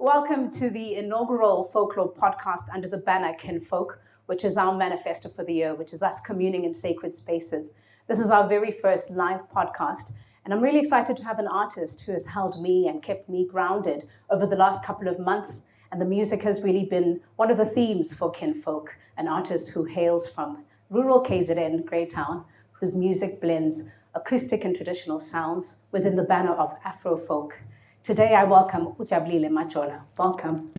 Welcome to the inaugural folklore podcast under the banner Kinfolk, which is our manifesto for the year, which is us communing in sacred spaces. This is our very first live podcast, and I'm really excited to have an artist who has held me and kept me grounded over the last couple of months. And the music has really been one of the themes for Kinfolk, an artist who hails from rural KZN, Greytown, whose music blends acoustic and traditional sounds within the banner of afro-folk. Today I welcome Jabulile Majola. Welcome.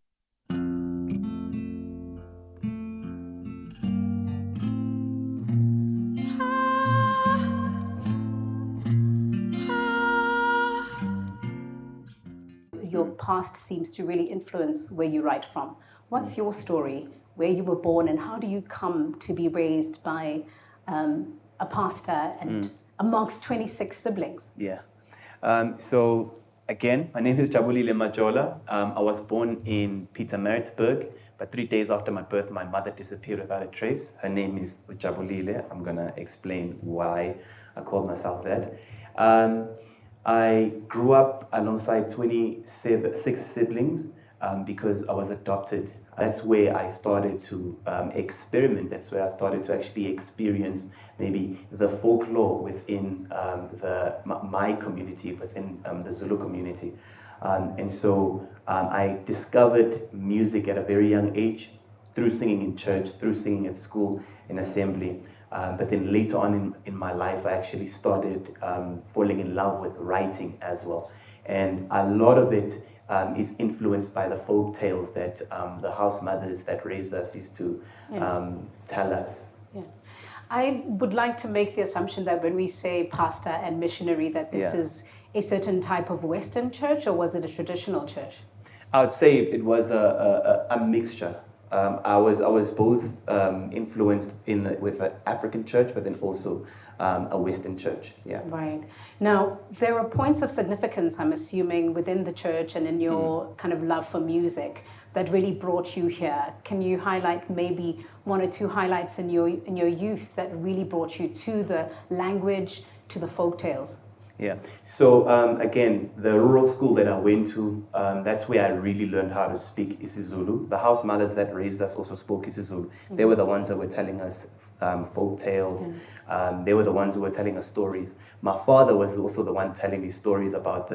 Your past seems to really influence where you write from. What's your story, where you were born, and how do you come to be raised by a pastor and amongst 26 siblings? Yeah. Again, my name is Jabulile Majola. I was born in Pietermaritzburg, but 3 days after my birth, my mother disappeared without a trace. Her name is Jabulile. I'm going to explain why I called myself that. I grew up alongside 26 siblings because I was adopted. That's where I started to experiment. That's where I started to actually experience maybe the folklore within my community, within the Zulu community. I discovered music at a very young age through singing in church, through singing at school, in assembly. But then later on in my life, I actually started falling in love with writing as well. And a lot of it is influenced by the folk tales that the house mothers that raised us used to tell us. Yeah. I would like to make the assumption that when we say pastor and missionary, that this is a certain type of Western church, or was it a traditional church? I would say it was a mixture. I was both influenced with an African church, but then also a Western church. Yeah. Right. Now, there are points of significance, I'm assuming, within the church and in your kind of love for music that really brought you here. Can you highlight maybe one or two highlights in your youth that really brought you to the language, to the folk tales? Yeah. So again, the rural school that I went to, that's where I really learned how to speak isiZulu. The house mothers that raised us also spoke isiZulu. They were the ones that were telling us folk tales. They were the ones who were telling us stories. My father was also the one telling me stories about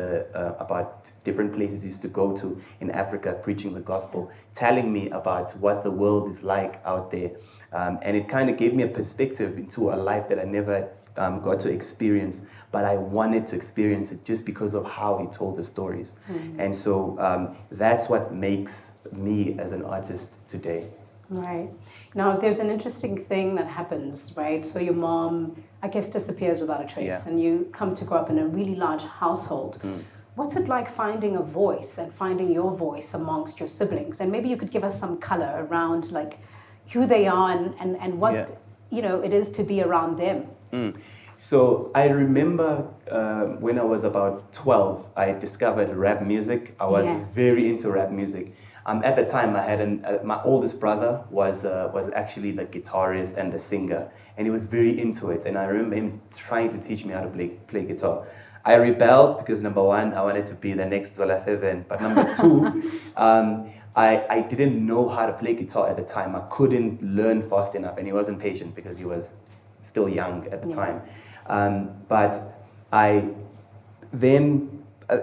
about different places he used to go to in Africa, preaching the gospel, telling me about what the world is like out there. And it kind of gave me a perspective into a life that I never got to experience, but I wanted to experience it just because of how he told the stories. And so that's what makes me as an artist today. Right. Now, there's an interesting thing that happens, right? So your mom, I guess, disappears without a trace, and you come to grow up in a really large household. What's it like finding a voice and finding your voice amongst your siblings? And maybe you could give us some color around like who they are and what it is to be around them. So I remember when I was about 12, I discovered rap music. I was very into rap music. At the time, I had my oldest brother was actually the guitarist and the singer, and he was very into it. And I remember him trying to teach me how to play guitar. I rebelled because number one, I wanted to be the next Zola 7, but number two, I didn't know how to play guitar at the time. I couldn't learn fast enough, and he wasn't patient because he was still young at the time. But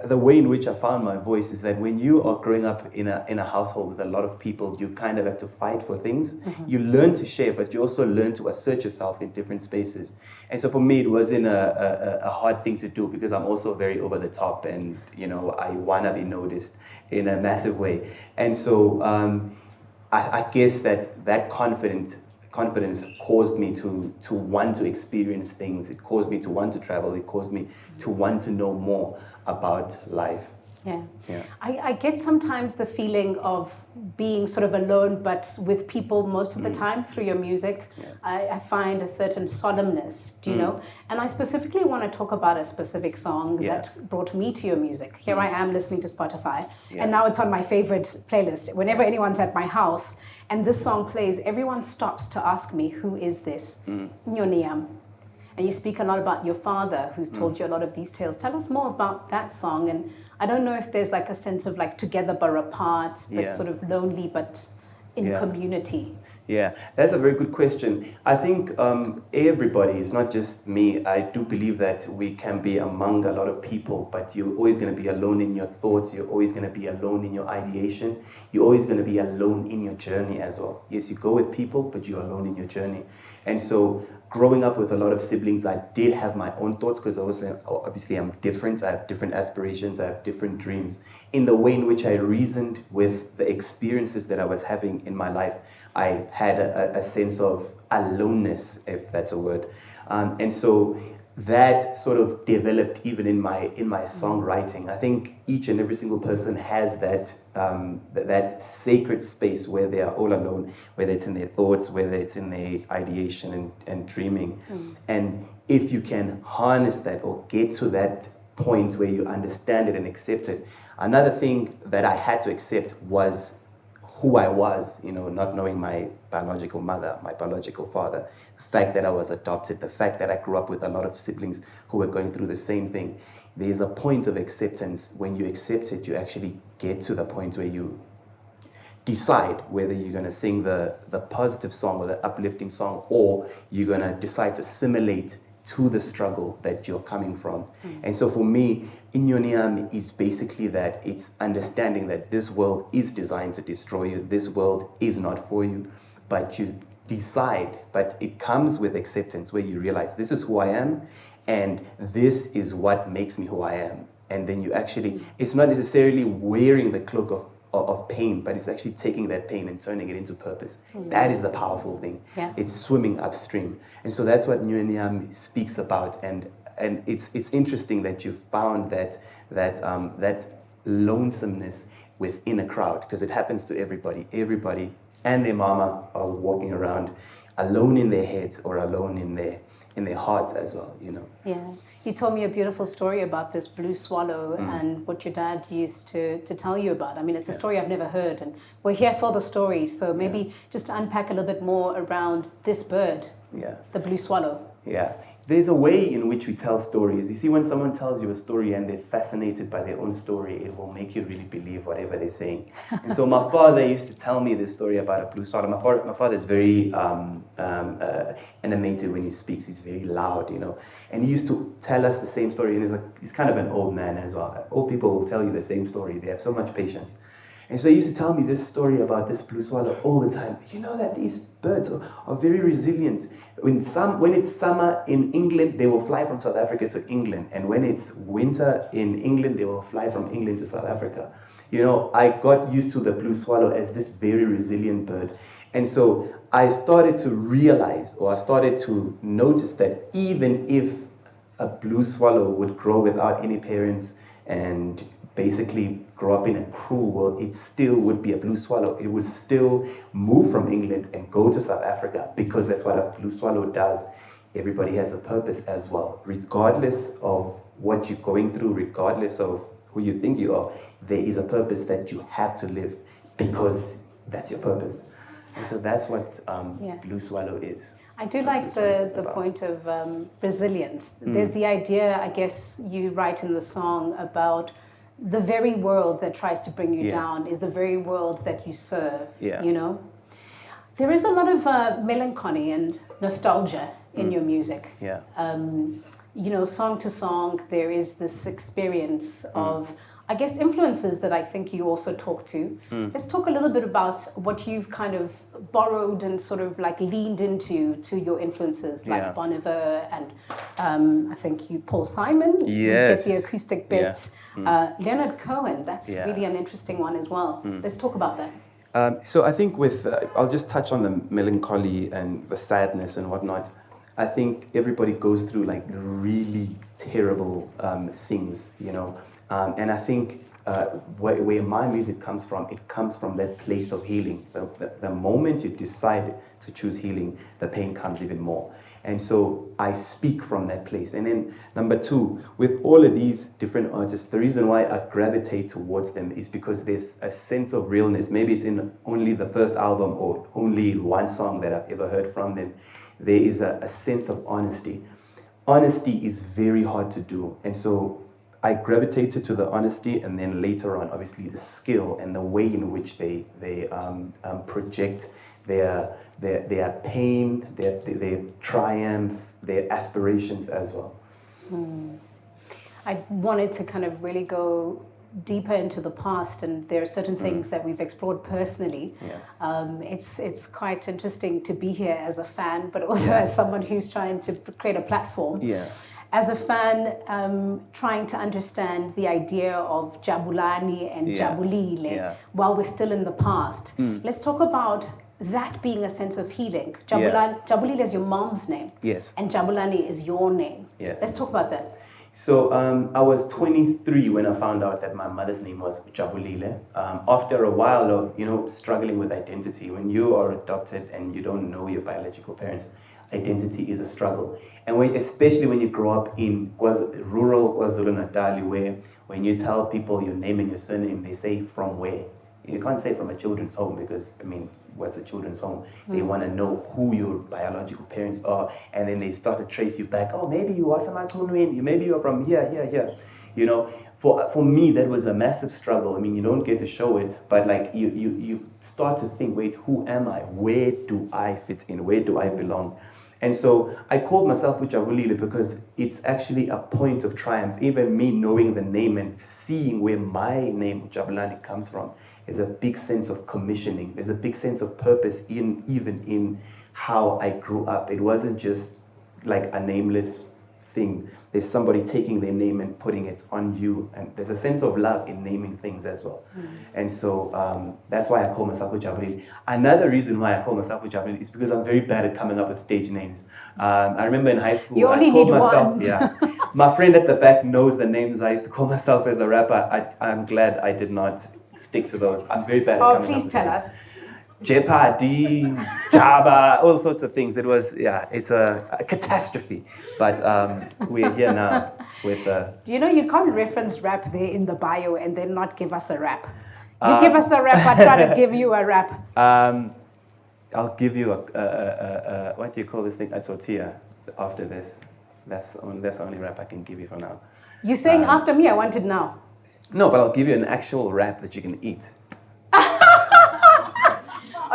the way in which I found my voice is that when you are growing up in a household with a lot of people, you kind of have to fight for things. You learn to share, but you also learn to assert yourself in different spaces. And so for me, it wasn't a hard thing to do because I'm also very over the top, and I want to be noticed in a massive way. And so I guess that confidence caused me to want to experience things. It caused me to want to travel. It caused me to want to know more about life. Yeah. I get sometimes the feeling of being sort of alone, but with people most of the time through your music. I find a certain solemnness, do you know? And I specifically want to talk about a specific song that brought me to your music. Here I am listening to Spotify, and now it's on my favorite playlist. Whenever anyone's at my house and this song plays, everyone stops to ask me, who is this? Nyoniam. And you speak a lot about your father, who's told you a lot of these tales. Tell us more about that song. And I don't know if there's like a sense of like together but apart, but sort of lonely but in community. Yeah, that's a very good question. I think everybody, it's not just me. I do believe that we can be among a lot of people, but you're always going to be alone in your thoughts. You're always going to be alone in your ideation. You're always going to be alone in your journey as well. Yes, you go with people, but you're alone in your journey. And so growing up with a lot of siblings, I did have my own thoughts because obviously I'm different. I have different aspirations. I have different dreams. In the way in which I reasoned with the experiences that I was having in my life, I had a sense of aloneness, if that's a word. And so that sort of developed even in my songwriting. I think each and every single person has that sacred space where they are all alone, whether it's in their thoughts, whether it's in their ideation and dreaming. And if you can harness that or get to that point where you understand it and accept it. Another thing that I had to accept was who I was, not knowing my biological mother, my biological father, the fact that I was adopted, the fact that I grew up with a lot of siblings who were going through the same thing. There's a point of acceptance. When you accept it, you actually get to the point where you decide whether you're going to sing the positive song or the uplifting song, or you're going to decide to assimilate to the struggle that you're coming from. And so for me, Inyoniam is basically that it's understanding that this world is designed to destroy you. This world is not for you, but you decide, but it comes with acceptance where you realize this is who I am and this is what makes me who I am. And then you actually, it's not necessarily wearing the cloak of pain, but it's actually taking that pain and turning it into purpose. That is the powerful thing. It's swimming upstream. And so that's what Nyoniam speaks about. And it's interesting that you found that lonesomeness within a crowd, because it happens to everybody. Everybody and their mama are walking around alone in their heads or alone in their hearts as well, Yeah. You told me a beautiful story about this blue swallow and what your dad used to tell you about. I mean, it's a story I've never heard, and we're here for the story. So maybe just to unpack a little bit more around this bird, the blue swallow. Yeah. There's a way in which we tell stories. You see, when someone tells you a story and they're fascinated by their own story, it will make you really believe whatever they're saying. And so my father used to tell me this story about a blue swallow. My father is very animated when he speaks. He's very loud, And he used to tell us the same story. And he's kind of an old man as well. Old people will tell you the same story. They have so much patience. And so he used to tell me this story about this blue swallow all the time. You know that these birds are very resilient. When it's summer in England, they will fly from South Africa to England. And when it's winter in England, they will fly from England to South Africa. I got used to the blue swallow as this very resilient bird. And so I started to realize, or I started to notice that even if a blue swallow would grow without any parents and basically grow up in a cruel world, it still would be a blue swallow. It would still move from England and go to South Africa, because that's what a blue swallow does. Everybody has a purpose as well. Regardless of what you're going through, regardless of who you think you are, there is a purpose that you have to live, because that's your purpose. And so that's what blue swallow is. I do like the point of resilience. There's the idea, I guess you write in the song, about the very world that tries to bring you down is the very world that you serve, There is a lot of melancholy and nostalgia in your music. Song to song, there is this experience of, I guess, influences that I think you also talk to. Let's talk a little bit about what you've kind of borrowed and sort of like leaned into to your influences, like Bon Iver and I think Paul Simon. Yes. We get the acoustic bits. Leonard Cohen, that's really an interesting one as well. Let's talk about that. So I think I'll just touch on the melancholy and the sadness and whatnot. I think everybody goes through like really terrible things, and I think where my music comes from, it comes from that place of healing. The moment you decide to choose healing, the pain comes even more. And so I speak from that place. And then number two, with all of these different artists, the reason why I gravitate towards them is because there's a sense of realness. Maybe it's in only the first album or only one song that I've ever heard from them. There is a sense of honesty. Honesty is very hard to do. And so I gravitated to the honesty, and then later on, obviously, the skill and the way in which they project their pain, their triumph, their aspirations as well. I wanted to kind of really go deeper into the past, and there are certain things that we've explored personally. Yeah. It's quite interesting to be here as a fan, but also as someone who's trying to create a platform. Yeah. As a fan, trying to understand the idea of Jabulani and Jabulile while we're still in the past. Let's talk about that being a sense of healing. Jabulile is your mom's name. Yes. And Jabulani is your name. Yes. Let's talk about that. So I was 23 when I found out that my mother's name was Jabulile. After a while of struggling with identity, when you are adopted and you don't know your biological parents, identity is a struggle. And especially when you grow up in rural KwaZulu-Natal, where when you tell people your name and your surname, they say from where. You can't say from a children's home because, what's a children's home? They want to know who your biological parents are, and then they start to trace you back. Oh, maybe you are Samatunwin, maybe you're from here. For me, that was a massive struggle. You don't get to show it, but you start to think, wait, who am I? Where do I fit in? Where do I belong? And so I called myself uJabulile because it's actually a point of triumph. Even me knowing the name and seeing where my name Jabulani comes from is a big sense of commissioning. There's a big sense of purpose even in how I grew up. It wasn't just like a nameless thing. There's somebody taking their name and putting it on you, and there's a sense of love in naming things as well. And so that's why I call myself uJabulile. Another reason why I call myself uJabulile is because I'm very bad at coming up with stage names. I remember in high school, you only need one. My friend at the back knows the names I used to call myself as a rapper. I'm glad I did not stick to those. I'm very bad at coming up with please tell us. Jeopardy, Java, all sorts of things. It was, it's a catastrophe. But we're here now with... Do you know you can't reference rap there in the bio and then not give us a rap? You give us a rap, I try to give you a rap. I'll give you a what do you call this thing? A tortilla after this. That's the only rap I can give you for now. You're saying after me, I want it now. No, but I'll give you an actual rap that you can eat.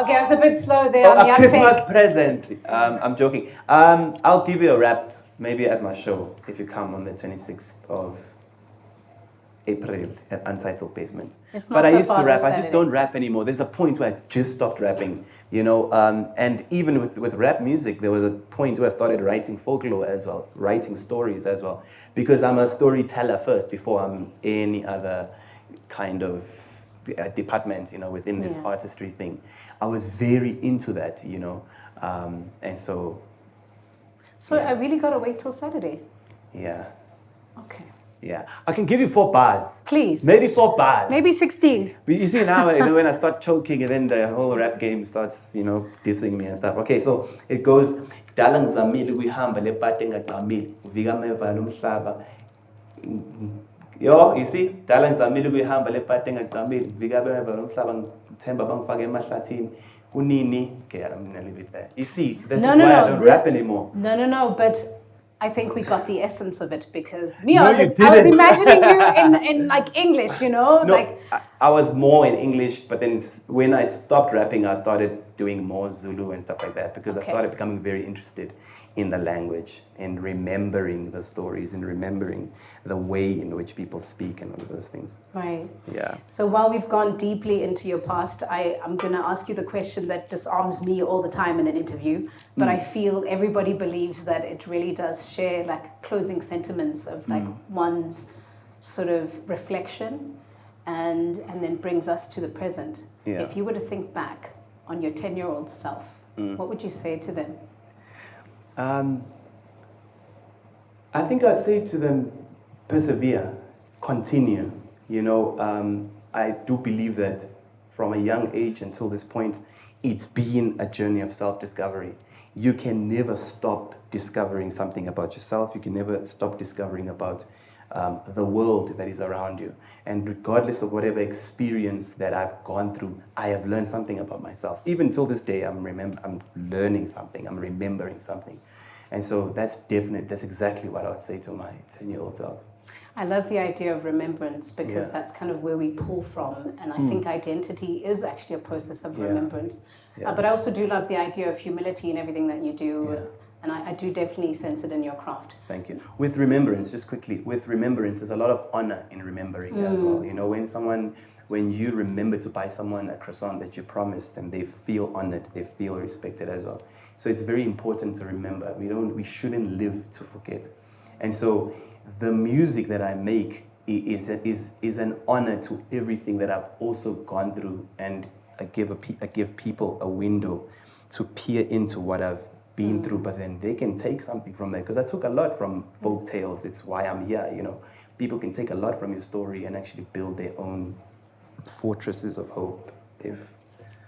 Okay, I was a bit slow there on the Christmas present. I'm joking. I'll give you a rap maybe at my show if you come on the 26th of April at Untitled Basement. But I used to rap. I just don't rap anymore. There's a point where I just stopped rapping, and even with rap music, there was a point where I started writing folklore as well, writing stories as well, because I'm a storyteller first before I'm any other kind of department, within this artistry thing. I was very into that, and so... So I really got to wait till Saturday? Yeah. Okay. Yeah. I can give you 4 bars. Please. Maybe 4 bars. Maybe 16. But you see now, when I start choking and then the whole rap game starts, dissing me and stuff. Okay, so it goes... Dalang zamili kuihamba lepate ngaqamile uvika ameva lomhlaba. You see? Dalang zamili kuihamba lepate ngaqamile uvika ameva lomhlaba ngithemba bangifake emahlathini. Okay, I'm gonna leave it there. You see, that's why I don't rap anymore. No, but I think we got the essence of it because I was imagining you in like English, No, like I was more in English, but then when I stopped rapping, I started doing more Zulu and stuff like that because I started becoming very interested in the language and remembering the stories and remembering the way in which people speak and all of those things. Right. Yeah. So while we've gone deeply into your past, I'm going to ask you the question that disarms me all the time in an interview, but I feel everybody believes that it really does share like closing sentiments of like one's sort of reflection and then brings us to the present. Yeah. If you were to think back on your 10-year-old self, what would you say to them? I think I'd say to them, persevere, continue. I do believe that from a young age until this point, it's been a journey of self-discovery. You can never stop discovering something about yourself. You can never stop discovering about the world that is around you. And regardless of whatever experience that I've gone through, I have learned something about myself. Even till this day, I'm learning something, I'm remembering something. And so that's exactly what I would say to my 10-year-old self. I love the idea of remembrance because that's kind of where we pull from. And I think identity is actually a process of remembrance. But I also do love the idea of humility in everything that you do. And I do definitely sense it in your craft. Thank you. With remembrance, just quickly, with remembrance, there's a lot of honor in remembering as well. You know, when you remember to buy someone a croissant that you promised them, they feel honored, they feel respected as well. So it's very important to remember. We shouldn't live to forget. And so the music that I make is an honor to everything that I've also gone through, and I give people a window to peer into what I've been through, but then they can take something from that, because I took a lot from folk tales. It's why I'm here. You know, people can take a lot from your story and actually build their own fortresses of hope.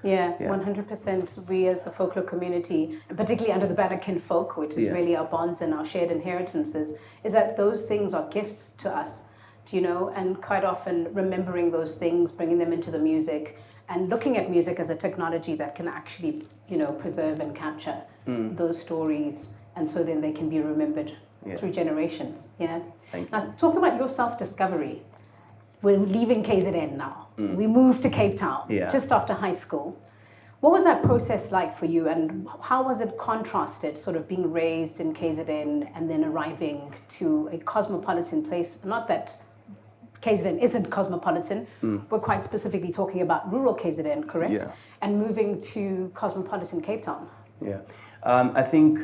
Yeah, 100%. We as the folklore community, and particularly under the banner Kinfolk, which is really our bonds and our shared inheritances, is that those things are gifts to us, you know, and quite often remembering those things, bringing them into the music, and looking at music as a technology that can actually, you know, preserve and capture those stories, and so then they can be remembered through generations. Now, talk about your self-discovery. We're leaving KZN now. We moved to Cape Town just after high school. What was that process like for you, and how was it contrasted, sort of being raised in KZN and then arriving to a cosmopolitan place? Not that KZN isn't cosmopolitan. We're quite specifically talking about rural KZN, correct? Yeah. And moving to cosmopolitan Cape Town. Yeah. I think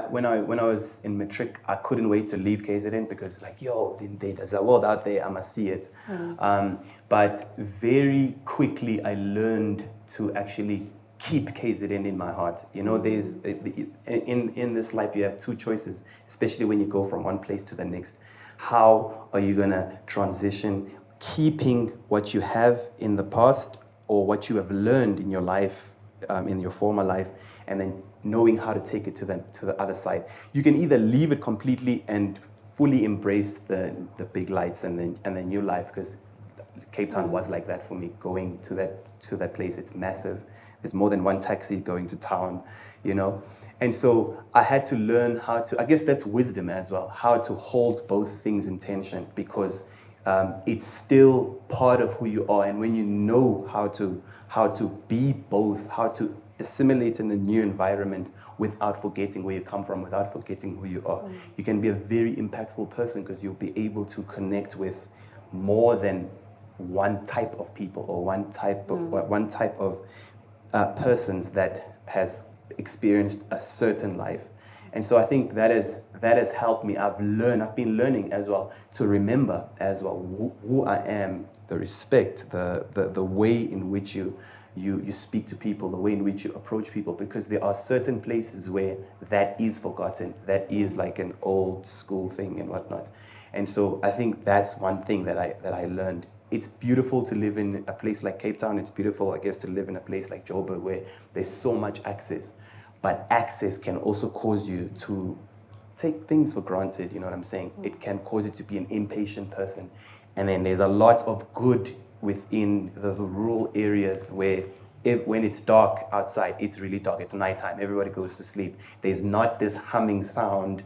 when I was in matric, I couldn't wait to leave KZN because, like, yo, there's a world out there, I must see it. But very quickly, I learned to actually keep KZN in my heart. You know, there's in this life, you have two choices, especially when you go from one place to the next. How are you gonna transition, keeping what you have in the past or what you have learned in your life, in your former life, and then knowing how to take it to the other side? You can either leave it completely and fully embrace the big lights and the new life, because Cape Town was like that for me. Going to that place, it's massive. There's more than one taxi going to town, you know. And so I had to learn how to, I guess that's wisdom as well, how to hold both things in tension, because it's still part of who you are. And when you know how to be both, how to assimilate in a new environment without forgetting where you come from, without forgetting who you are, you can be a very impactful person, because you'll be able to connect with more than one type of people or one type of persons that has experienced a certain life. And so I think that has helped me. I've been learning as well to remember as well who I am, the respect, the way in which you speak to people, the way in which you approach people, because there are certain places where that is forgotten, that is like an old school thing and whatnot. And so I think that's one thing that I learned. It's beautiful to live in a place like Cape Town. It's beautiful, I guess, to live in a place like Joburg where there's so much access. But access can also cause you to take things for granted, you know what I'm saying? It can cause you to be an impatient person. And then there's a lot of good within the rural areas where when it's dark outside, it's really dark, it's nighttime, everybody goes to sleep. There's not this humming sound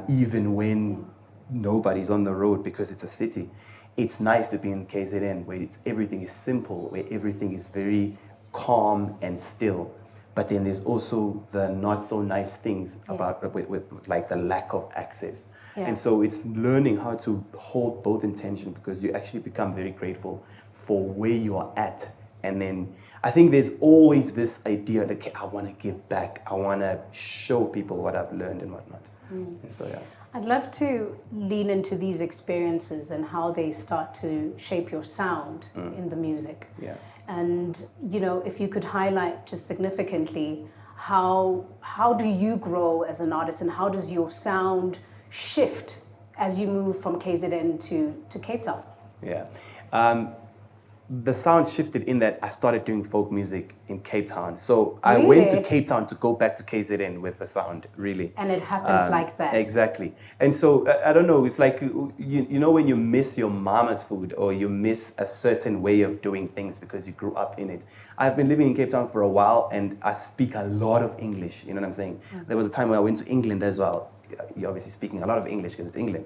even when nobody's on the road, because it's a city. It's nice to be in KZN where everything is simple, where everything is very calm and still. But then there's also the not so nice things about with like the lack of access. And so it's learning how to hold both in tension, because you actually become very grateful for where you are at. And then I think there's always this idea that, okay, I want to give back. I want to show people what I've learned and whatnot. And so, yeah. I'd love to lean into these experiences and how they start to shape your sound in the music. Yeah. And, you know, if you could highlight just significantly how do you grow as an artist, and how does your sound shift as you move from KZN to Cape Town? Yeah. The sound shifted in that I started doing folk music in Cape Town. So I went to Cape Town to go back to KZN with the sound, really. And it happens like that. Exactly. And so, I don't know, it's like, you know when you miss your mama's food, or you miss a certain way of doing things because you grew up in it. I've been living in Cape Town for a while, and I speak a lot of English, you know what I'm saying? There was a time where I went to England as well. You're obviously speaking a lot of English because it's England.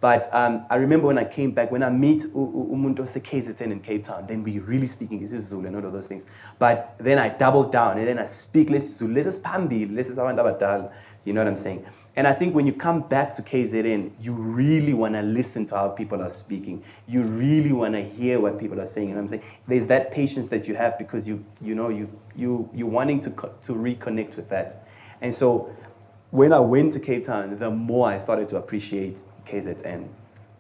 But I remember when I came back, when I meet umuntu ose-KZN in Cape Town, then we really speaking isiZulu and all of those things. But then I doubled down and then I speak lesiZulu, lesisiphambili, lesisabantu abadala. You know what I'm saying? And I think when you come back to KZN, you really want to listen to how people are speaking. You really want to hear what people are saying. You know what I'm saying? There's that patience that you have because you're wanting to reconnect with that. And so when I went to Cape Town, the more I started to appreciate KZN.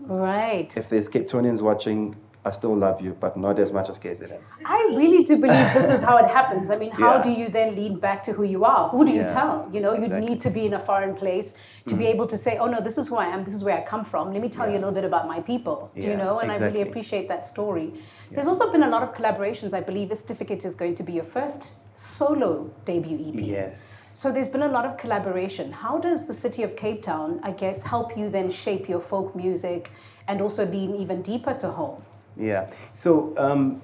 Right. If there's Cape Townians watching, I still love you, but not as much as KZN. I really do believe this is how it happens. I mean, how do you then lead back to who you are? Who do you tell? You know, you need to be in a foreign place to be able to say, oh no, this is who I am, this is where I come from. Let me tell you a little bit about my people. Do you know? And I really appreciate that story. There's also been a lot of collaborations. I believe Isitifiketi is going to be your first solo debut EP. Yes. So there's been a lot of collaboration. How does the city of Cape Town, I guess, help you then shape your folk music and also lean even deeper to home? Yeah. So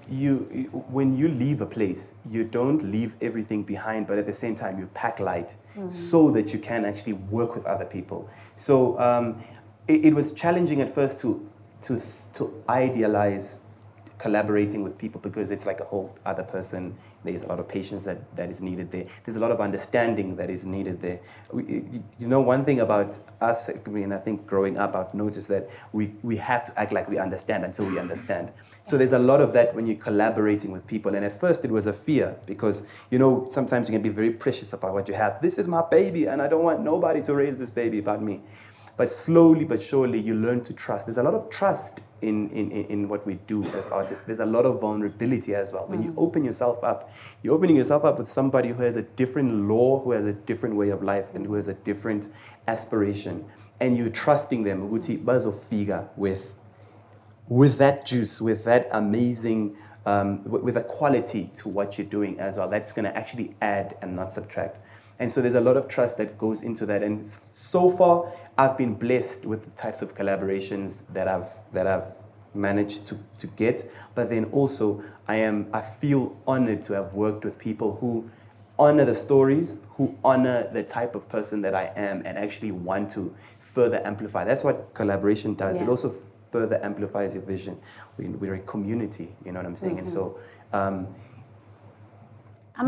when you leave a place, you don't leave everything behind, but at the same time you pack light so that you can actually work with other people. So it was challenging at first to idealize collaborating with people because it's like a whole other person. There's a lot of patience that is needed there. There's a lot of understanding that is needed there. You know, one thing about us, I mean, I think growing up, I've noticed that we have to act like we understand until we understand. So there's a lot of that when you're collaborating with people. And at first it was a fear because, you know, sometimes you can be very precious about what you have. This is my baby and I don't want nobody to raise this baby but me. But slowly but surely you learn to trust. There's a lot of trust in what we do as artists. There's a lot of vulnerability as well. When you open yourself up, you're opening yourself up with somebody who has a different law, who has a different way of life, and who has a different aspiration. And you're trusting them ukuthi bazofika with that juice, with that amazing, with a quality to what you're doing as well. That's going to actually add and not subtract. And so there's a lot of trust that goes into that. And so far, I've been blessed with the types of collaborations that I've managed to get. But then also, I feel honored to have worked with people who honor the stories, who honor the type of person that I am, and actually want to further amplify. That's what collaboration does. It also further amplifies your vision. We're a community, you know what I'm saying? And so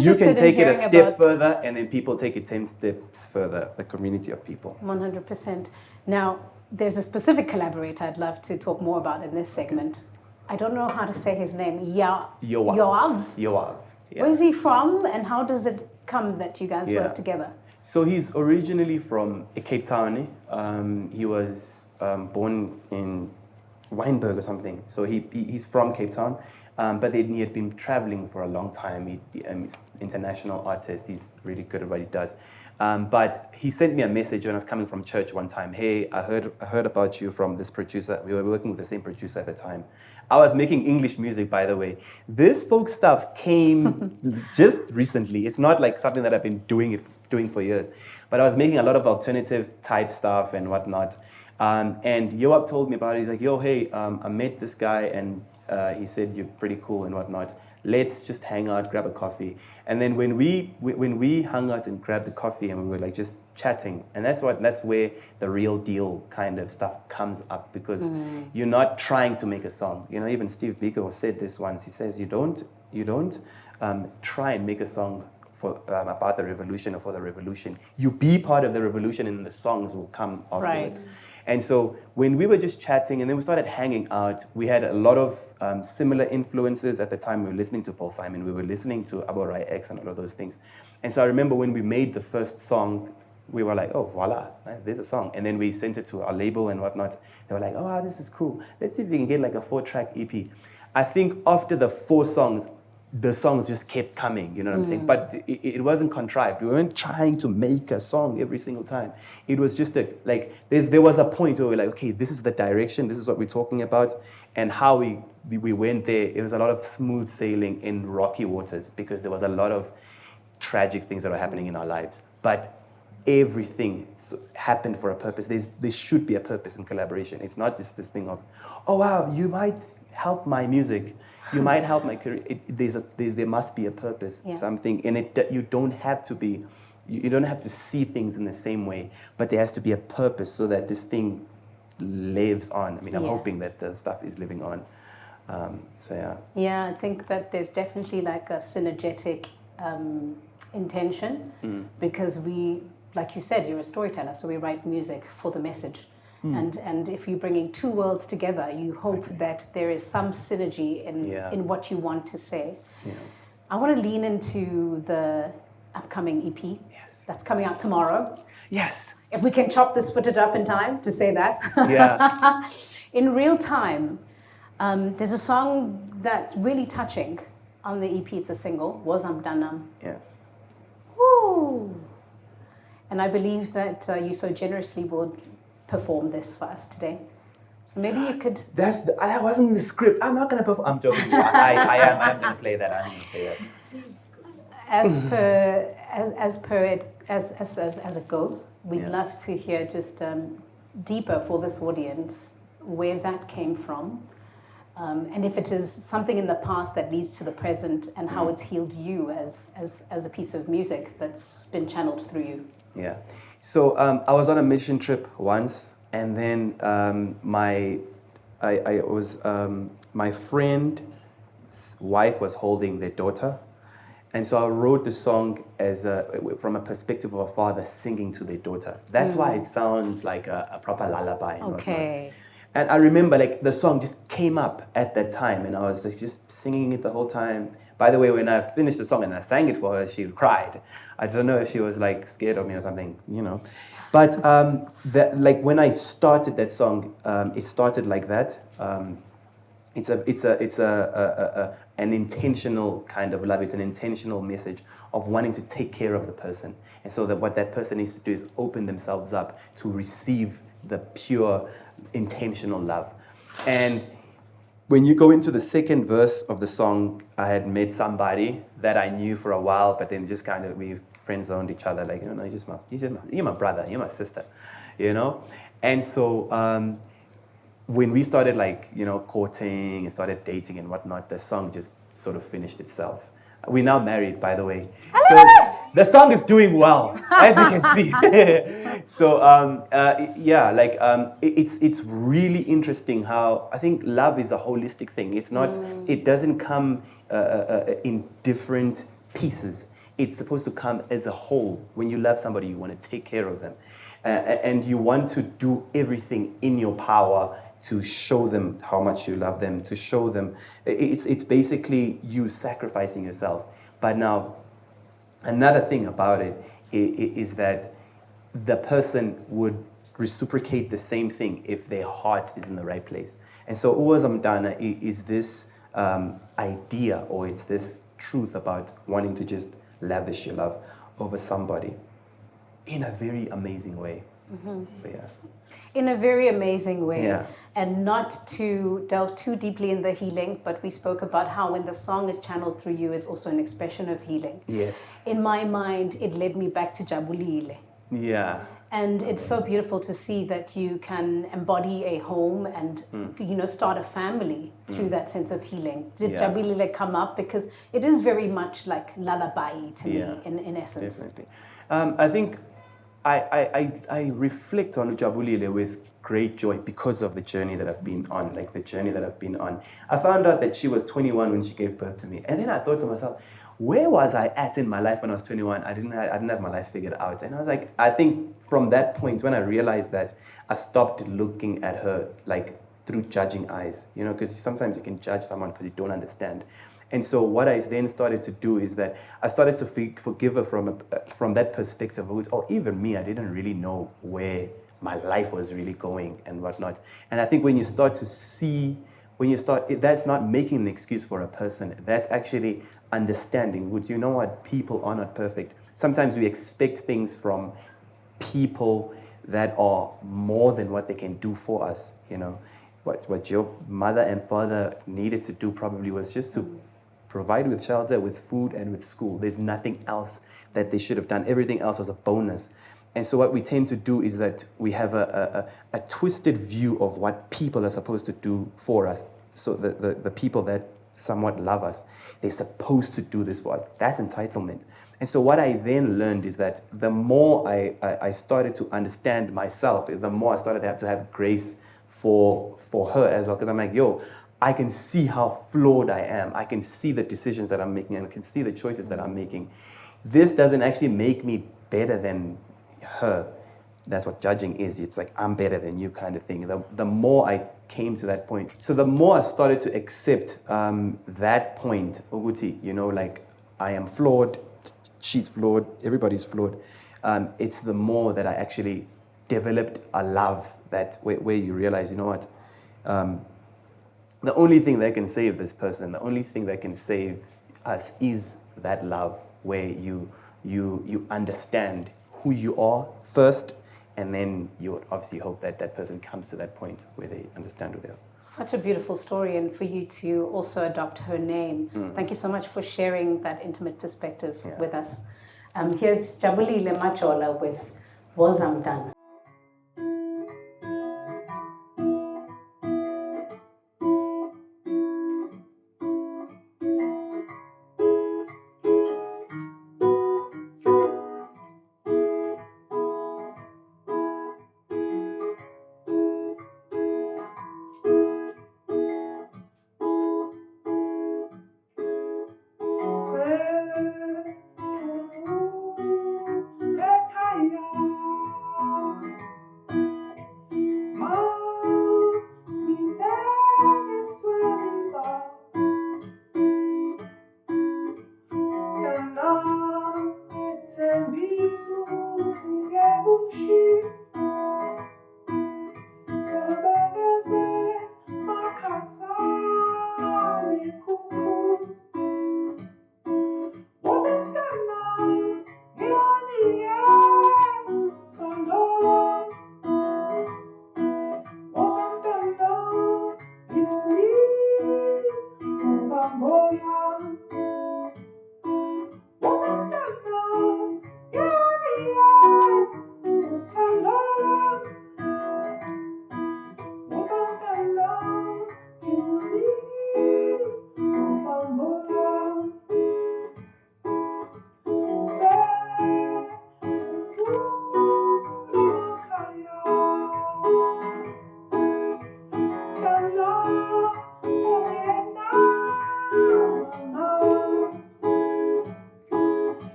you can take it a step further, and then people take it 10 steps further, the community of people. 100%. Now, there's a specific collaborator I'd love to talk more about in this segment. I don't know how to say his name. Yoav. Yeah. Where is he from, and how does it come that you guys work together? So he's originally from Cape Town. He was born in Wynberg or something. So he's from Cape Town. But then he had been traveling for a long time. He's an international artist. He's really good at what he does. But he sent me a message when I was coming from church one time. Hey, I heard about you from this producer. We were working with the same producer at the time. I was making English music, by the way. This folk stuff came just recently. It's not like something that I've been doing for years. But I was making a lot of alternative type stuff and whatnot. And Yoab told me about it. He's like, yo, hey, I met this guy and he said, you're pretty cool and whatnot. Let's just hang out, grab a coffee. And then when we hung out and grabbed the coffee and we were like just chatting, and that's where the real deal kind of stuff comes up, because you're not trying to make a song. You know, even Steve Biko said this once. He says, you don't try and make a song for about the revolution or for the revolution. You be part of the revolution and the songs will come afterwards. Right. And so when we were just chatting and then we started hanging out, we had a lot of similar influences. At the time, we were listening to Paul Simon, we were listening to X and all of those things. And so I remember when we made the first song, we were like, oh, voila, there's a song. And then we sent it to our label and whatnot. They were like, oh, wow, this is cool. Let's see if we can get like a 4-track EP. I think after the 4 songs, the songs just kept coming, you know what I'm saying? But it wasn't contrived. We weren't trying to make a song every single time. It was just there was a point where we were like, okay, this is the direction, this is what we're talking about. And how we went there, it was a lot of smooth sailing in rocky waters because there was a lot of tragic things that were happening in our lives. But everything happened for a purpose. There should be a purpose in collaboration. It's not just this thing of, oh wow, you might help my music. You might help my career. There must be a purpose, something in it. You don't have to see things in the same way, but there has to be a purpose so that this thing lives on. I mean, I'm Yeah. hoping that the stuff is living on. So yeah. Yeah, I think that there's definitely like a synergetic intention because we, like you said, you're a storyteller, so we write music for the message. And if you're bringing two worlds together, you hope that there is some synergy in what you want to say. Yeah. I want to lean into the upcoming EP that's coming out tomorrow. Yes. If we can chop this footage up in time to say that. Yeah. In real time, there's a song that's really touching on the EP. It's a single, Woza Mtana. Yes. Woo! And I believe that you so generously will perform this for us today. So maybe you could... I wasn't in the script. I'm not going to perform. I'm joking. I'm going to play that. I'm going to play that. As it goes, we'd love to hear just deeper for this audience where that came from, and if it is something in the past that leads to the present, and how it's healed you as a piece of music that's been channeled through you. Yeah. So I was on a mission trip once, and then my friend's wife was holding their daughter. And so I wrote the song from a perspective of a father singing to their daughter. That's why it sounds like a proper lullaby and whatnot. And I remember like the song just came up at that time, and I was like, just singing it the whole time. By the way, when I finished the song and I sang it for her, she cried. I don't know if she was like scared of me or something, you know. But like when I started that song, it started like that. It's an intentional kind of love. It's an intentional message of wanting to take care of the person. And so that what that person needs to do is open themselves up to receive the pure, intentional love. And when you go into the second verse of the song, I had met somebody that I knew for a while, but then just kind of we friend-zoned each other, like, you know, you're my brother, you're my sister, you know? And so when we started like, you know, courting and started dating and whatnot, the song just sort of finished itself. We're now married, by the way. So the song is doing well, as you can see. So yeah, like it's really interesting how I think love is a holistic thing. It's not, it doesn't come in different pieces. It's supposed to come as a whole. When you love somebody, you want to take care of them. And you want to do everything in your power to show them how much you love them, to show them, it's basically you sacrificing yourself. But now, another thing about it is that the person would reciprocate the same thing if their heart is in the right place. And so Woza Mtana is this idea, or it's this truth about wanting to just lavish your love over somebody in a very amazing way. So yeah. In a very amazing way. Yeah. And not to delve too deeply in the healing, but we spoke about how when the song is channeled through you, it's also an expression of healing. Yes. In my mind, it led me back to Jabulile. Yeah. And it's so beautiful to see that you can embody a home and, you know, start a family through that sense of healing. Did Jabulile come up? Because it is very much like lullaby to me in essence. Definitely. I think I reflect on Jabulile with great joy because of the journey that I've been on, like the journey that I've been on. I found out that she was 21 when she gave birth to me. And then I thought to myself, where was I at in my life when I was 21? I didn't have my life figured out. And I was like, I think from that point when I realized that, I stopped looking at her like through judging eyes, you know, because sometimes you can judge someone because you don't understand. And so what I then started to do is that I started to forgive her from that perspective, or even me, I didn't really know where my life was really going and whatnot. And I think when you start to see, that's not making an excuse for a person, that's actually understanding, which, you know what, people are not perfect. Sometimes we expect things from people that are more than what they can do for us, you know. What your mother and father needed to do probably was just to provide with shelter, with food, and with school. There's nothing else that they should have done. Everything else was a bonus. And so what we tend to do is that we have a twisted view of what people are supposed to do for us. So the people that somewhat love us, they're supposed to do this for us. That's entitlement. And so what I then learned is that the more I started to understand myself, the more I started to have grace for her as well, because I'm like, yo, I can see how flawed I am. I can see the decisions that I'm making, and I can see the choices that I'm making. This doesn't actually make me better than her. That's what judging is. It's like, I'm better than you kind of thing. The more I came to that point, so the more I started to accept that point, Uguti, like, I am flawed, she's flawed, everybody's flawed. It's the more that I actually developed a love that where you realize, you know what, the only thing that can save this person, the only thing that can save us is that love, where you understand who you are first, and then you would obviously hope that that person comes to that point where they understand who they are. Such a beautiful story, and for you to also adopt her name. Thank you so much for sharing that intimate perspective with us. Here's Jabulile Majola with Woza Mtana.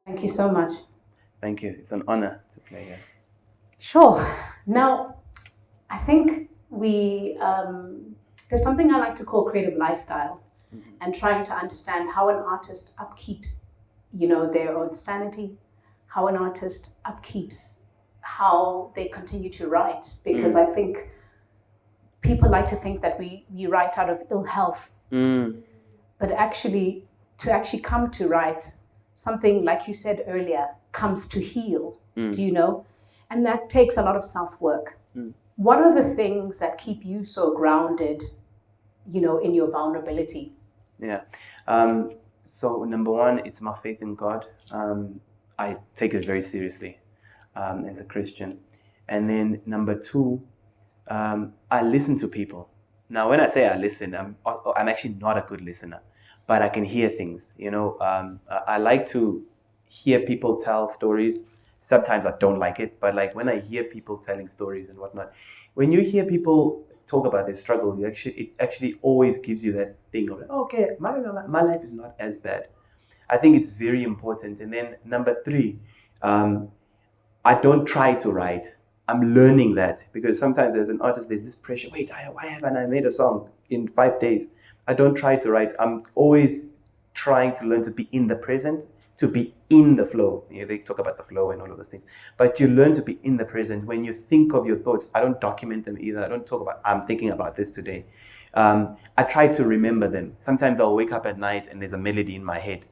Thank you so much. Thank you. It's an honor to play here. Sure. Now, I think there's something I like to call creative lifestyle, and trying to understand how an artist upkeeps, their own sanity, how an artist upkeeps how they continue to write, because I think people like to think that we write out of ill health, but actually to come to write, something like you said earlier, comes to heal, do you know? And that takes a lot of self-work. What are the things that keep you so grounded, in your vulnerability? Yeah. So number one, it's my faith in God. I take it very seriously as a Christian. And then number two, I listen to people. Now, when I say I listen, I'm actually not a good listener, but I can hear things. I like to hear people tell stories. Sometimes I don't like it, but like when I hear people telling stories and whatnot, when you hear people talk about their struggle, it actually always gives you that thing of, okay, my life is not as bad. I think it's very important. And then number three, I don't try to write. I'm learning that, because sometimes as an artist, there's this pressure. Wait, why haven't I made a song in 5 days? I don't try to write. I'm always trying to learn to be in the present, to be in the flow. They talk about the flow and all of those things. But you learn to be in the present. When you think of your thoughts, I don't document them either. I don't talk about, I'm thinking about this today. I try to remember them. Sometimes I'll wake up at night and there's a melody in my head.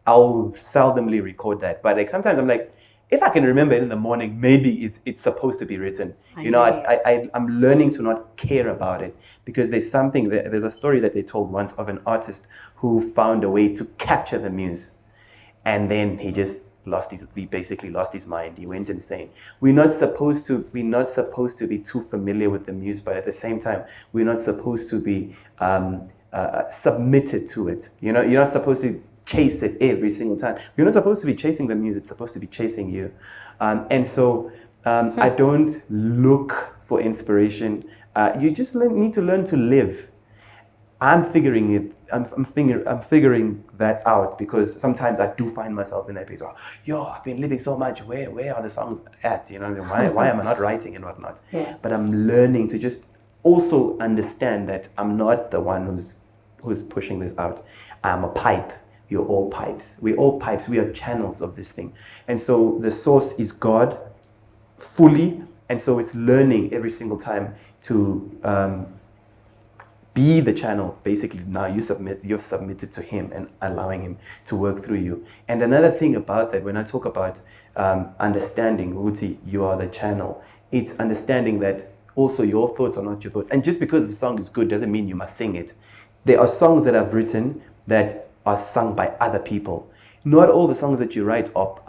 I'll seldomly record that, but like sometimes I'm like, if I can remember it in the morning, maybe it's supposed to be written. I'm learning to not care about it, because there's a story that they told once of an artist who found a way to capture the muse, and then he basically lost his mind. He went insane. We're not supposed to be too familiar with the muse, but at the same time, we're not supposed to be submitted to it. You're not supposed to chase it every single time. You're not supposed to be chasing the muse. It's supposed to be chasing you. I don't look for inspiration. You just need to learn to live. I'm figuring that out, because sometimes I do find myself in that place. I've been living so much. Where are the songs at? Why am I not writing and whatnot? Yeah. But I'm learning to just also understand that I'm not the one who's pushing this out. I'm a pipe. You're all pipes. We're all pipes. We are channels of this thing. And so the source is God fully. And so it's learning every single time to be the channel. Basically, now you're submitted to him and allowing him to work through you. And another thing about that, when I talk about understanding, Uti, you are the channel, it's understanding that also your thoughts are not your thoughts. And just because the song is good doesn't mean you must sing it. There are songs that I've written that are sung by other people. Not all the songs that you write are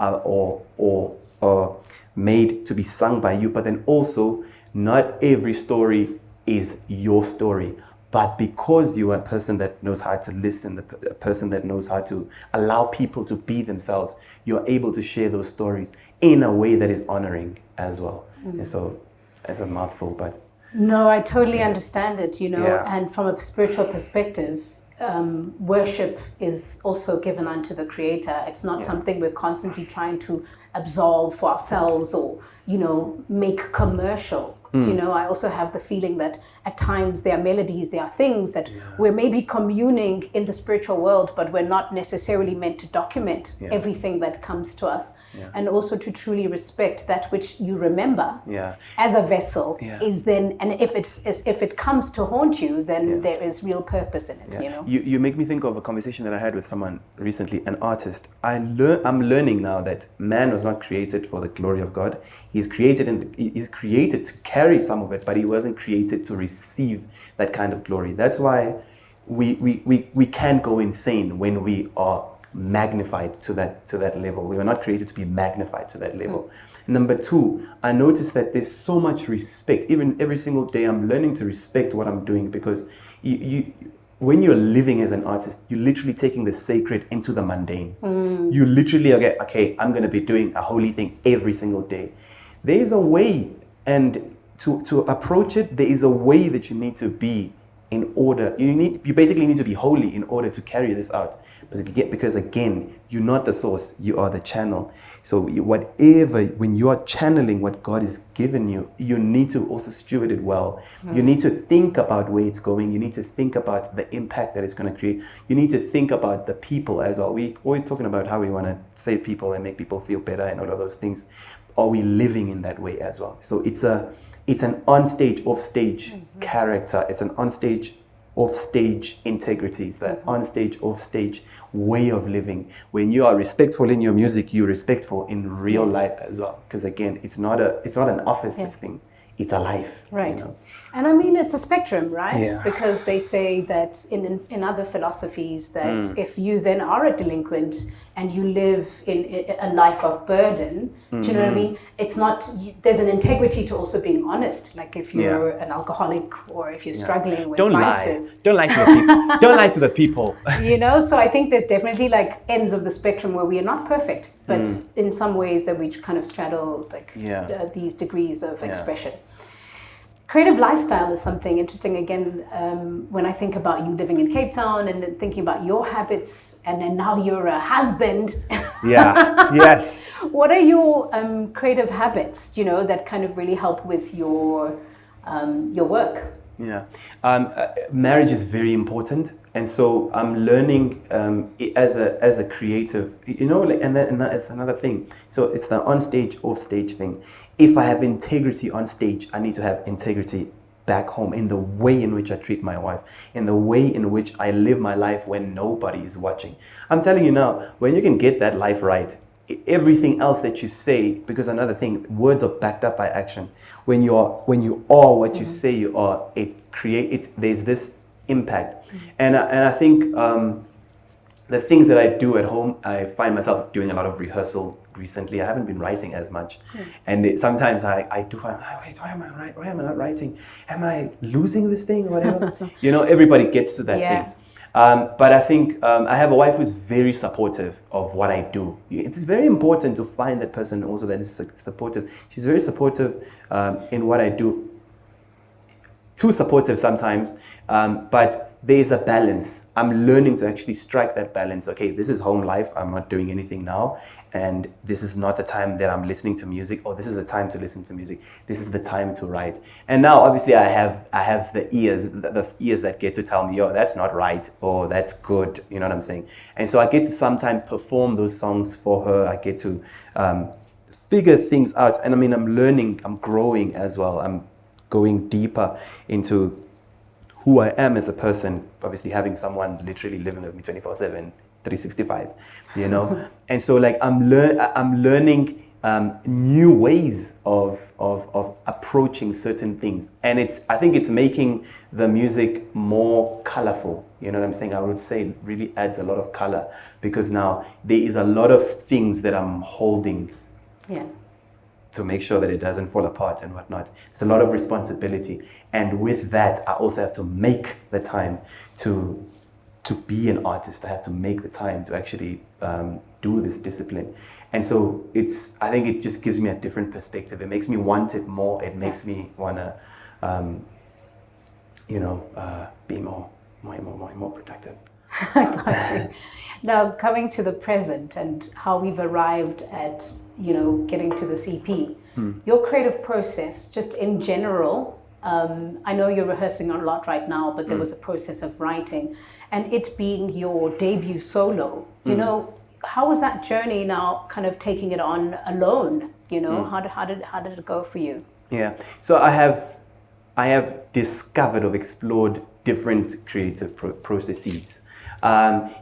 made to be sung by you, but then also not every story is your story. But because you are a person that knows how to listen, a person that knows how to allow people to be themselves, you're able to share those stories in a way that is honoring as well. And so, that's a mouthful, but... No, I totally understand it, Yeah. And from a spiritual perspective, worship is also given unto the Creator. It's not something we're constantly trying to absorb for ourselves or, make commercial. I also have the feeling that at times there are melodies, there are things that we're maybe communing in the spiritual world, but we're not necessarily meant to document everything that comes to us. And also to truly respect that which you remember as a vessel is then, and if it comes to haunt you, then there is real purpose in it. You make me think of a conversation that I had with someone recently, an artist. I'm learning now that man was not created for the glory of God. He's created to carry some of it, but he wasn't created to receive that kind of glory. That's why we can go insane when we are magnified to that level. We were not created to be magnified to that level. Number two, I noticed that there's so much respect. Even every single day, I'm learning to respect what I'm doing, because when you're living as an artist, you're literally taking the sacred into the mundane. You literally, okay, I'm going to be doing a holy thing every single day. There is a way, and to approach it, there is a way that you need to be in order. You basically need to be holy in order to carry this out. Because again, you're not the source, you are the channel. So when you are channeling what God has given you, you need to also steward it well. You need to think about where it's going. You need to think about the impact that it's going to create. You need to think about the people as well. We're always talking about how we want to save people and make people feel better and all of those things. Are we living in that way as well? So it's an on-stage, off-stage character. It's an on-stage, off-stage integrity. It's that on-stage, off-stage way of living. When you are respectful in your music, you're respectful in real life as well. Because again, it's not an office, this thing. It's a life. Right. And I mean, it's a spectrum, right? Yeah. Because they say that in other philosophies that if you then are a delinquent and you live in a life of burden, do you know what I mean? It's not, there's an integrity to also being honest. Like if you're an alcoholic or if you're struggling with vices. Don't lie to the people. Don't lie to the people. So I think there's definitely like ends of the spectrum where we are not perfect, but in some ways that we kind of straddle like these degrees of expression. Creative lifestyle is something interesting. Again, when I think about you living in Cape Town and then thinking about your habits, and then now you're a husband. Yes. What are your creative habits, that kind of really help with your work? Marriage is very important, and so I'm learning as a creative, and that's another thing. So it's the on stage, off stage thing. If I have integrity on stage, I need to have integrity back home, in the way in which I treat my wife, in the way in which I live my life when nobody is watching. I'm telling you now, when you can get that life right, everything else that you say, because another thing, words are backed up by action. When you are what you say you are, there's this impact. And I think the things that I do at home, I find myself doing a lot of rehearsal recently. I haven't been writing as much. And sometimes I do find, wait, why am I not writing? Am I losing this thing or whatever? You know, everybody gets to that thing. But I think I have a wife who's very supportive of what I do. It's very important to find that person also that is supportive. She's very supportive in what I do. Too supportive sometimes, but there is a balance. I'm learning to actually strike that balance. Okay, this is home life. I'm not doing anything now. And this is not the time that I'm listening to music, or this is the time to listen to music. This is the time to write. And now, obviously, I have the ears that get to tell me, yo, that's not right, or that's good. You know what I'm saying? And so I get to sometimes perform those songs for her. I get to figure things out. And I mean, I'm learning, I'm growing as well. I'm going deeper into who I am as a person, obviously having someone literally living with me 24/7, 365, you know? And so like I'm learning new ways of approaching certain things. And I think it's making the music more colorful. You know what I'm saying? I would say it really adds a lot of color, because now there is a lot of things that I'm holding to make sure that it doesn't fall apart and whatnot. It's a lot of responsibility. And with that, I also have to make the time to be an artist. I have to make the time to actually do this discipline. And so I think it just gives me a different perspective. It makes me want it more. It makes me want to, be more productive. I got you. Now, coming to the present and how we've arrived at, getting to this EP, your creative process, just in general, I know you're rehearsing a lot right now, but there was a process of writing, and it being your debut solo, how was that journey now, kind of taking it on alone? How did it go for you? Yeah, so I have discovered or explored different creative processes.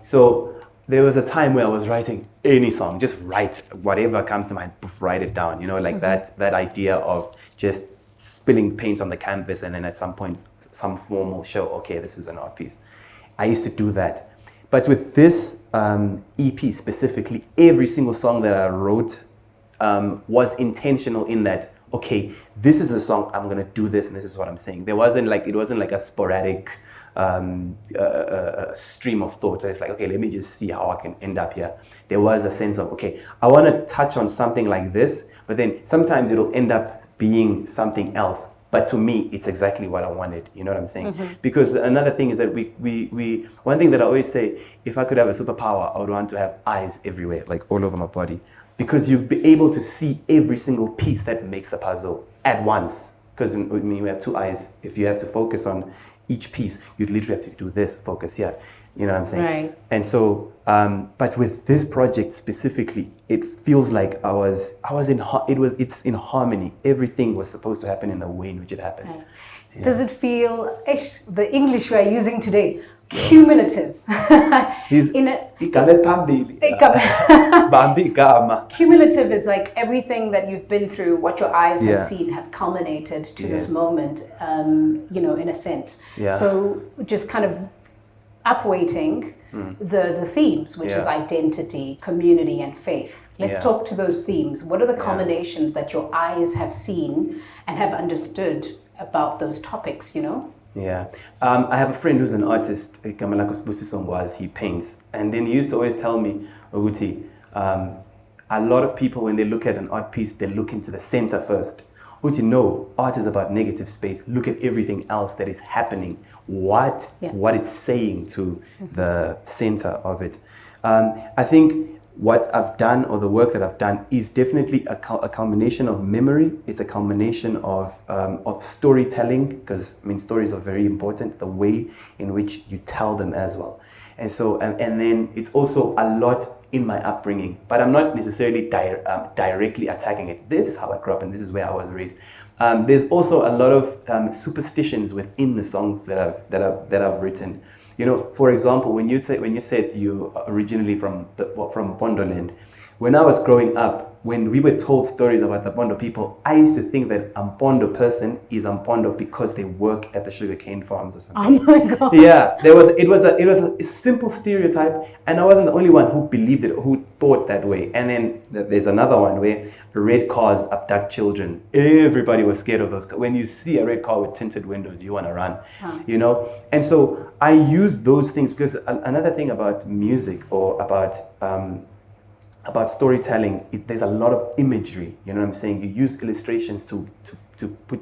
So there was a time where I was writing any song, just write whatever comes to mind, write it down, that idea of just spilling paint on the canvas, and then at some point some form will show, okay, this is an art piece. I used to do that. But with this EP specifically, every single song that I wrote was intentional in that, okay, this is the song, I'm gonna do this, and this is what I'm saying. It wasn't like a sporadic stream of thought. It's like, okay, let me just see how I can end up here. There was a sense of, okay, I want to touch on something like this, but then sometimes it'll end up being something else. But to me, it's exactly what I wanted. You know what I'm saying? Because another thing is that one thing that I always say, if I could have a superpower, I would want to have eyes everywhere, like all over my body, because you'll be able to see every single piece that makes the puzzle at once. Because when you have two eyes, if you have to focus on each piece, you'd literally have to do this, focus here. You know what I'm saying? Right. And so, but with this project specifically, it feels like it's in harmony. Everything was supposed to happen in the way in which it happened. Right. Yeah. Does it feel, the English we are using today, cumulative? Cumulative is like everything that you've been through, what your eyes have seen, have culminated to this moment, in a sense. Yeah. So just kind of upweighting the themes, which is identity, community, and faith. Let's talk to those themes. What are the combinations that your eyes have seen and have understood about those topics, Yeah. I have a friend who's an artist, he paints. And then he used to always tell me, Oguti, a lot of people, when they look at an art piece, they look into the center first. Oguti, no, art is about negative space. Look at everything else that is happening. What it's saying to the center of it. I think what I've done, or the work that I've done, is definitely a culmination of memory. It's a culmination of storytelling, because stories are very important, the way in which you tell them as well. And so, and then it's also a lot in my upbringing, but I'm not necessarily directly attacking it. This is how I grew up and this is where I was raised. There's also a lot of superstitions within the songs that I've written. You know, for example, when you said you originally from Pondo land, when I was growing up, when we were told stories about the Pondo people, I used to think that a Pondo person is a Pondo because they work at the sugarcane farms or something. Oh my God. Yeah, it was a simple stereotype, and I wasn't the only one who believed it, who thought that way. And then there's another one where red cars abduct children. Everybody was scared of those. When you see a red car with tinted windows, you want to run, you know? And so I use those things because another thing about music or about storytelling, there's a lot of imagery, you know what I'm saying? You use illustrations to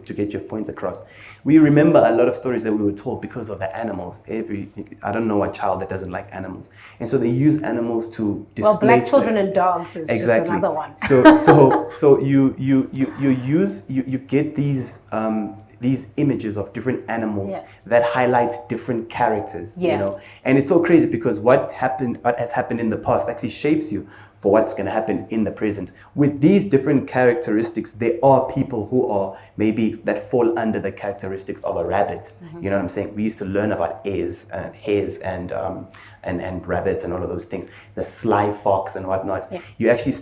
get your point across. We remember a lot of stories that we were told because of the animals. I don't know a child that doesn't like animals. And so they use animals to display. Well, black children and dogs is just another one. So you get these images of different animals that highlight different characters, you know? And it's so crazy because what has happened in the past actually shapes you for what's going to happen in the present. With these different characteristics, there are people who are maybe that fall under the characteristics of a rabbit. You know what I'm saying? We used to learn about hares and rabbits and all of those things, the sly fox and whatnot. They actually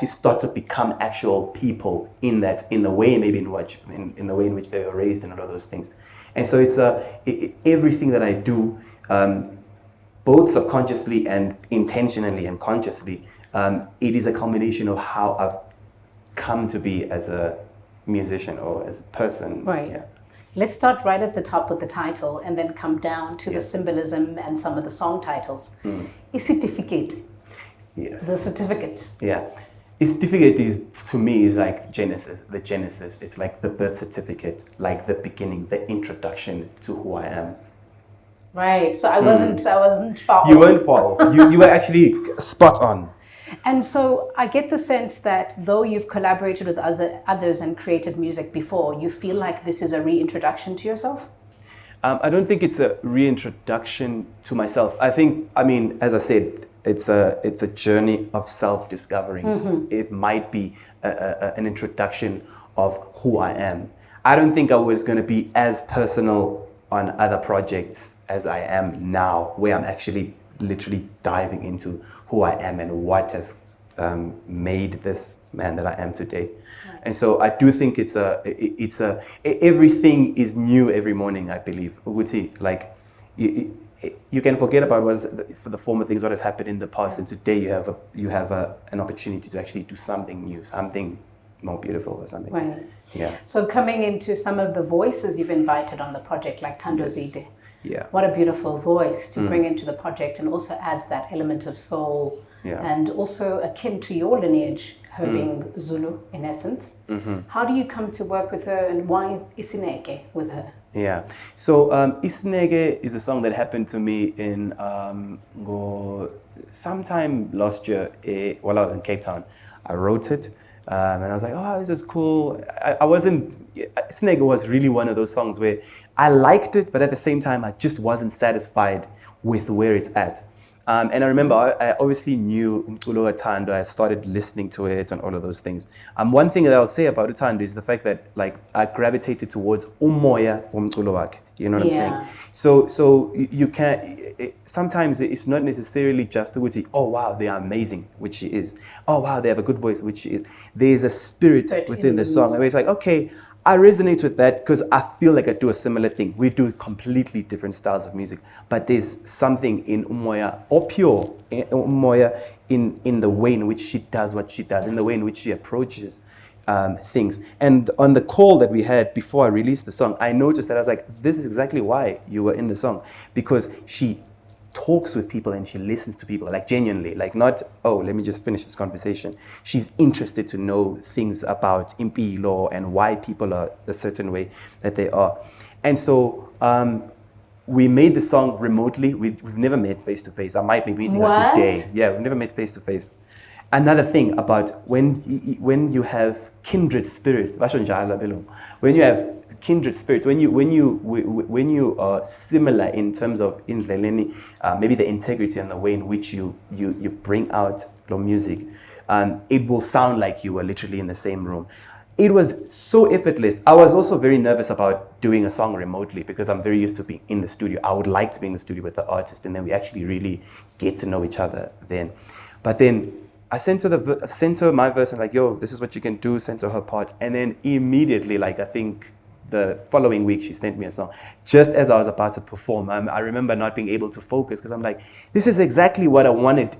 start to become actual people in the way maybe in the way in which they were raised and all of those things. And so it's everything that I do, both subconsciously and intentionally and consciously, it is a combination of how I've come to be as a musician or as a person. Right. Yeah. Let's start right at the top with the title and then come down to the symbolism and some of the song titles. Isitifiketi. Yes. The certificate. Yeah. Isitifiketi to me is like the Genesis. It's like the birth certificate, like the beginning, the introduction to who I am. Right. So I wasn't far off. You weren't far off. You were actually spot on. And so I get the sense that though you've collaborated with others and created music before, you feel like this is a reintroduction to yourself? I don't think it's a reintroduction to myself. I mean, as I said, it's a journey of self-discovery. It might be an introduction of who I am. I don't think I was going to be as personal on other projects as I am now, where I'm actually literally diving into who I am and what has made this man that I am today. Right. And so I do think everything is new every morning, I believe. Like you can forget about for the former things, what has happened in the past, and today you have an opportunity to actually do something new, something more beautiful or something. Right. Yeah. So coming into some of the voices you've invited on the project, like Tando Zide. Yeah. What a beautiful voice to bring into the project, and also adds that element of soul, and also akin to your lineage, her being Zulu in essence. How do you come to work with her, and why Isineke with her? Yeah. So Isineke is a song that happened to me in sometime last year while I was in Cape Town. I wrote it. And I was like, oh, this is cool. Isineke was really one of those songs where I liked it, but at the same time, I just wasn't satisfied with where it's at. And I remember I obviously knew umculo kaThando. I started listening to it and all of those things. One thing that I'll say about uThando is the fact that like I gravitated towards umoya womculo wakhe. You know what I'm saying? So you can sometimes it's not necessarily just ukuthi, oh wow, they are amazing, which she is. Oh wow, they have a good voice, which she is. There's a spirit within the song. And it's like, okay, I resonate with that because I feel like I do a similar thing. We do completely different styles of music, but there's something in umoya or pure umoya in the way in which she does what she does, in the way in which she approaches things. And on the call that we had before I released the song, I noticed that I was like, this is exactly why you were in the song, because she talks with people and she listens to people, like genuinely, like not, oh, let me just finish this conversation. She's interested to know things about impilo and why people are a certain way that they are. And so we made the song remotely. We've never met face to face. I might be meeting her today. Yeah, we've never met face to face. Another thing about when you have kindred spirits, when you have kindred spirits, when you are similar in terms of maybe the integrity and the way in which you bring out your music, it will sound like you were literally in the same room. It was so effortless. I was also very nervous about doing a song remotely because I'm very used to being in the studio. I would like to be in the studio with the artist, and then we actually really get to know each other then. But then I sent her my verse and like, yo, this is what you can do, sent her her part. And then immediately, like I think the following week, she sent me a song just as I was about to perform. I remember not being able to focus because I'm like, this is exactly what I wanted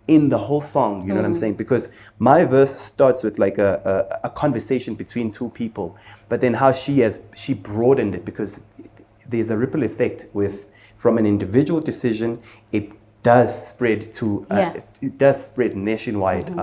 in the whole song, you know what I'm saying? Because my verse starts with like a conversation between two people, but then how she broadened it, because there's a ripple effect from an individual decision, it does spread to it does spread nationwide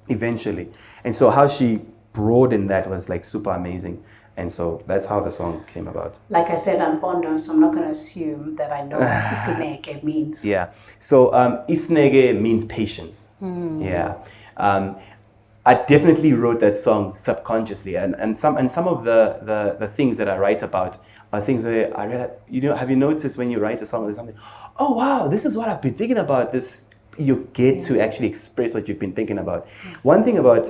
eventually. And so how she broadened that was like super amazing. And so that's how the song came about. Like I said, I'm Bondo, so I'm not going to assume that I know what Isineke means. Yeah. So Isineke means patience. Yeah. I definitely wrote that song subconsciously, and some of the things that I write about are things where I realize, have you noticed when you write a song or something, oh wow, this is what I've been thinking about. You get to actually express what you've been thinking about. One thing about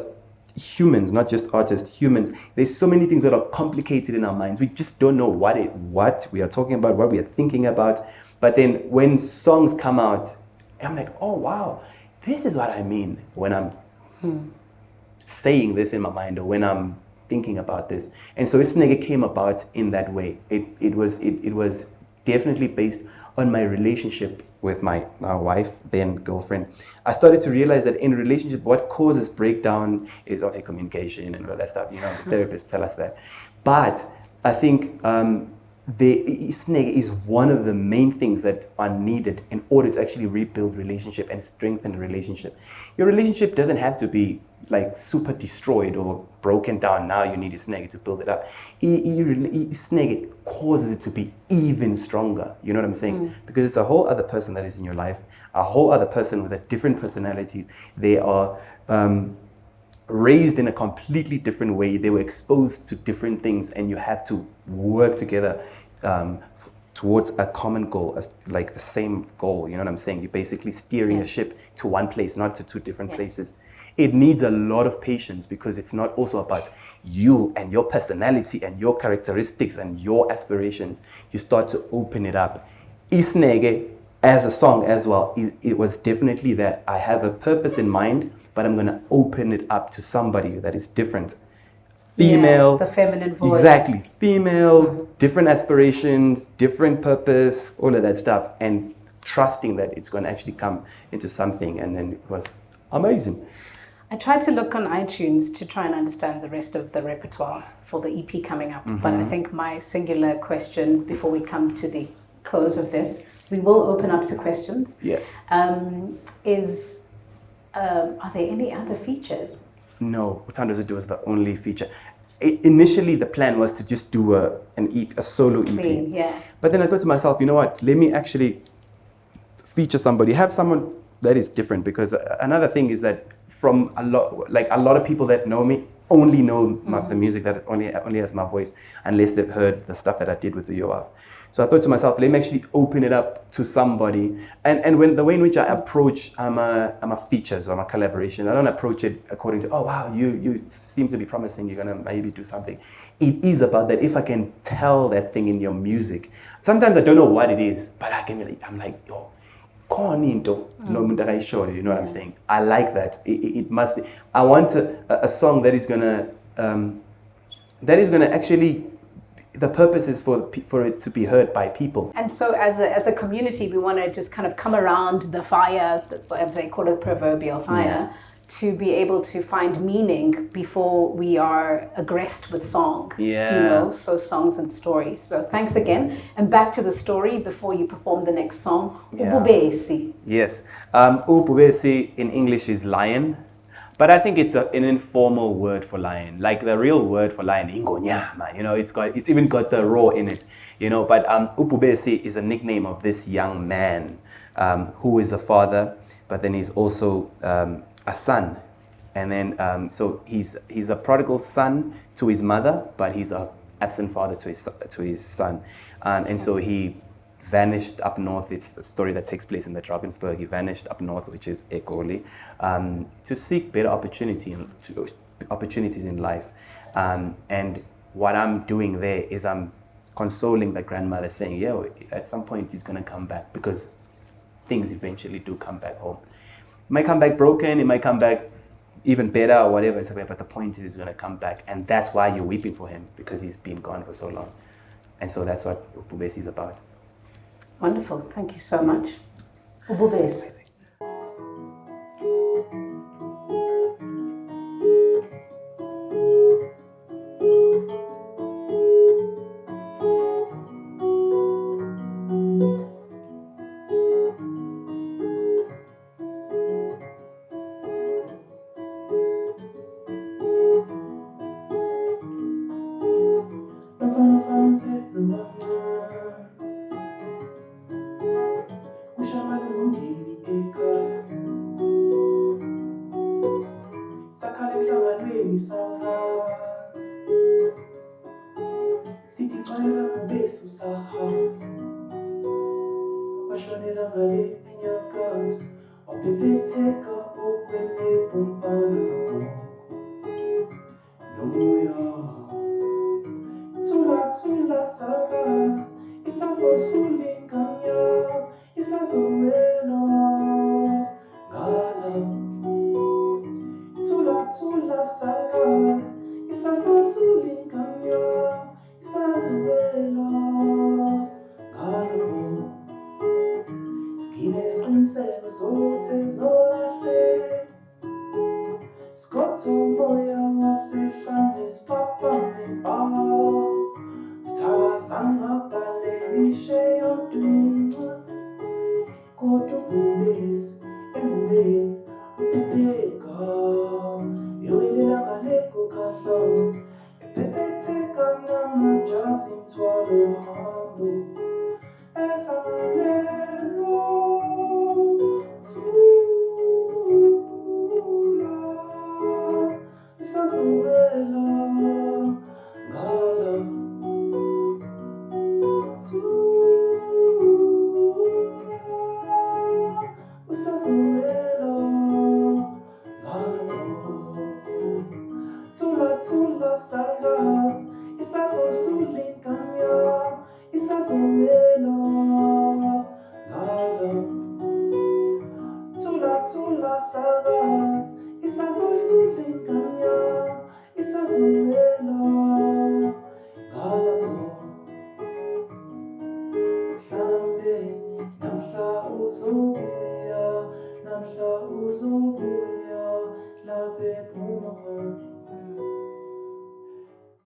humans, not just artists, humans, there's so many things that are complicated in our minds. We just don't know what we are talking about, what we are thinking about. But then when songs come out, I'm like, oh wow, this is what I mean when I'm saying this in my mind, or when I'm thinking about this. And so Isineke came about in that way. It was definitely based on my relationship with my wife, then girlfriend. I started to realize that in relationship, what causes breakdown is often communication and all that stuff. Therapists tell us that. But I think Isineke is one of the main things that are needed in order to actually rebuild relationship and strengthen the relationship. Your relationship doesn't have to be like super destroyed or broken down. Now you need Isineke to build it up. Isineke causes it to be even stronger. You know what I'm saying? Because it's a whole other person that is in your life, a whole other person with a different personalities. They are raised in a completely different way. They were exposed to different things, and you have to work together towards a common goal, like the same goal. You know what I'm saying? You're basically steering a ship to one place, not to two different places. It needs a lot of patience, because it's not also about you and your personality and your characteristics and your aspirations. You start to open it up. Isineke, as a song as well, it was definitely that I have a purpose in mind, but I'm going to open it up to somebody that is different. Female. The feminine voice. Exactly. Female, different aspirations, different purpose, all of that stuff. And trusting that it's going to actually come into something. And then it was amazing. I tried to look on iTunes to try and understand the rest of the repertoire for the EP coming up. But I think my singular question before we come to the close of this, we will open up to questions. Yeah. Are there any other features? No, Uthanda's It was the only feature. Initially, the plan was to just do a solo EP. Clean, yeah. But then I thought to myself, you know what? Let me actually feature somebody, have someone that is different. Because another thing is that from a lot of people that know me only know the music that only has my voice, unless they've heard the stuff that I did with the uBhubhesi. So I thought to myself, let me actually open it up to somebody. And when the way in which I approach I'm a features or I'm a collaboration, I don't approach it according to, oh wow, you seem to be promising you're gonna maybe do something. It is about that if I can tell that thing in your music. Sometimes I don't know what it is, but I'm like, yo, you know what I'm saying? I like that. It must. I want a song that is gonna actually. The purpose is for it to be heard by people. And so as a community, we want to just kind of come around the fire, as they call it, proverbial fire, to be able to find meaning before we are aggressed with song. Yeah. So songs and stories. So thanks again. And back to the story before you perform the next song, uBhubhesi. Yes. uBhubhesi in English is lion. But I think it's an informal word for lion, like the real word for lion, ingonyama. It's even got the raw in it. But uBhubhesi is a nickname of this young man who is a father, but then he's also a son, and then so he's a prodigal son to his mother, but he's a absent father to his son, and so he vanished up north. It's a story that takes place in the Drakensberg. He vanished up north, which is Egoli, to seek better opportunities in life. And what I'm doing there is I'm consoling the grandmother, saying, "Yeah, at some point he's gonna come back, because things eventually do come back home. It might come back broken. It might come back even better or whatever. But the point is, he's gonna come back, and that's why you're weeping for him, because he's been gone for so long." And so that's what uBhubhesi is about. Wonderful. Thank you so much. uBhubhesi.